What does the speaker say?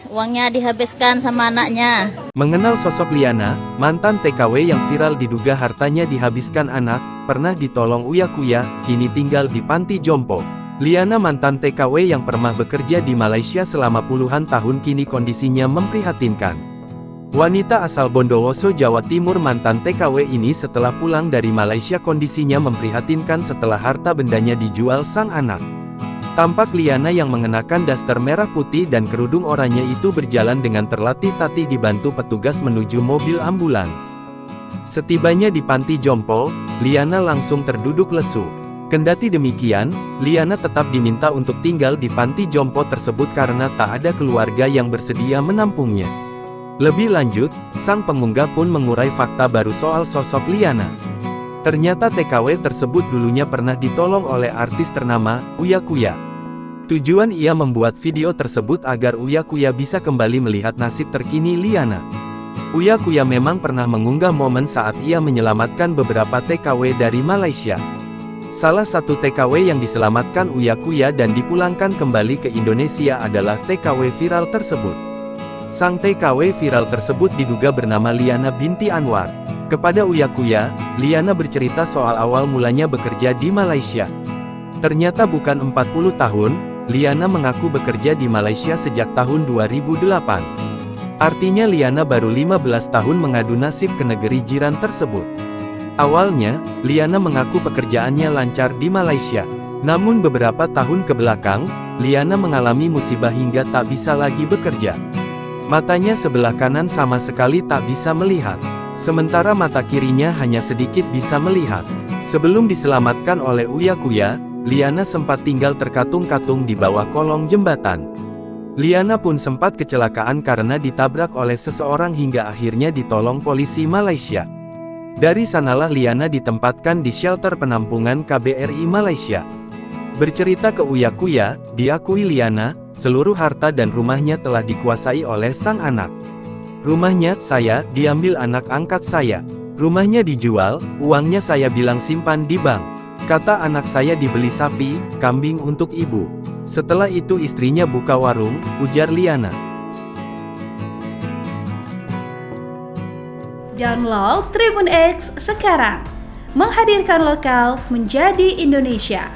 Uangnya dihabiskan sama anaknya. Mengenal sosok Liana, mantan TKW yang viral diduga hartanya dihabiskan anak, pernah ditolong Uya Kuya, kini tinggal di panti jompo. Liana mantan TKW yang pernah bekerja di Malaysia selama puluhan tahun kini kondisinya memprihatinkan. Wanita asal Bondowoso, Jawa Timur mantan TKW ini setelah pulang dari Malaysia kondisinya memprihatinkan setelah harta bendanya dijual sang anak. Tampak Liana yang mengenakan daster merah putih dan kerudung oranye itu berjalan dengan terlatih-tatih dibantu petugas menuju mobil ambulans. Setibanya di panti jompo, Liana langsung terduduk lesu. Kendati demikian, Liana tetap diminta untuk tinggal di panti jompo tersebut karena tak ada keluarga yang bersedia menampungnya. Lebih lanjut, sang pengunggah pun mengurai fakta baru soal sosok Liana. Ternyata TKW tersebut dulunya pernah ditolong oleh artis ternama, Uya Kuya. Tujuan ia membuat video tersebut agar Uya Kuya bisa kembali melihat nasib terkini Liana. Uya Kuya memang pernah mengunggah momen saat ia menyelamatkan beberapa TKW dari Malaysia. Salah satu TKW yang diselamatkan Uya Kuya dan dipulangkan kembali ke Indonesia adalah TKW viral tersebut. Sang TKW viral tersebut diduga bernama Liana binti Anwar. Kepada Uya Kuya, Liana bercerita soal awal mulanya bekerja di Malaysia. Ternyata bukan 40 tahun, Liana mengaku bekerja di Malaysia sejak tahun 2008. Artinya Liana baru 15 tahun mengadu nasib ke negeri jiran tersebut. Awalnya, Liana mengaku pekerjaannya lancar di Malaysia. Namun beberapa tahun ke belakang, Liana mengalami musibah hingga tak bisa lagi bekerja. Matanya sebelah kanan sama sekali tak bisa melihat. Sementara mata kirinya hanya sedikit bisa melihat. Sebelum diselamatkan oleh Uya Kuya, Liana sempat tinggal terkatung-katung di bawah kolong jembatan. Liana pun sempat kecelakaan karena ditabrak oleh seseorang hingga akhirnya ditolong polisi Malaysia. Dari sanalah Liana ditempatkan di shelter penampungan KBRI Malaysia. Bercerita ke Uya Kuya, diakui Liana, seluruh harta dan rumahnya telah dikuasai oleh sang anak. Rumahnya saya diambil anak angkat saya. Rumahnya dijual, uangnya saya bilang simpan di bank. Kata anak saya dibeli sapi, kambing untuk ibu. Setelah itu istrinya buka warung, ujar Liana. Download Tribun X sekarang. Menghadirkan lokal menjadi Indonesia.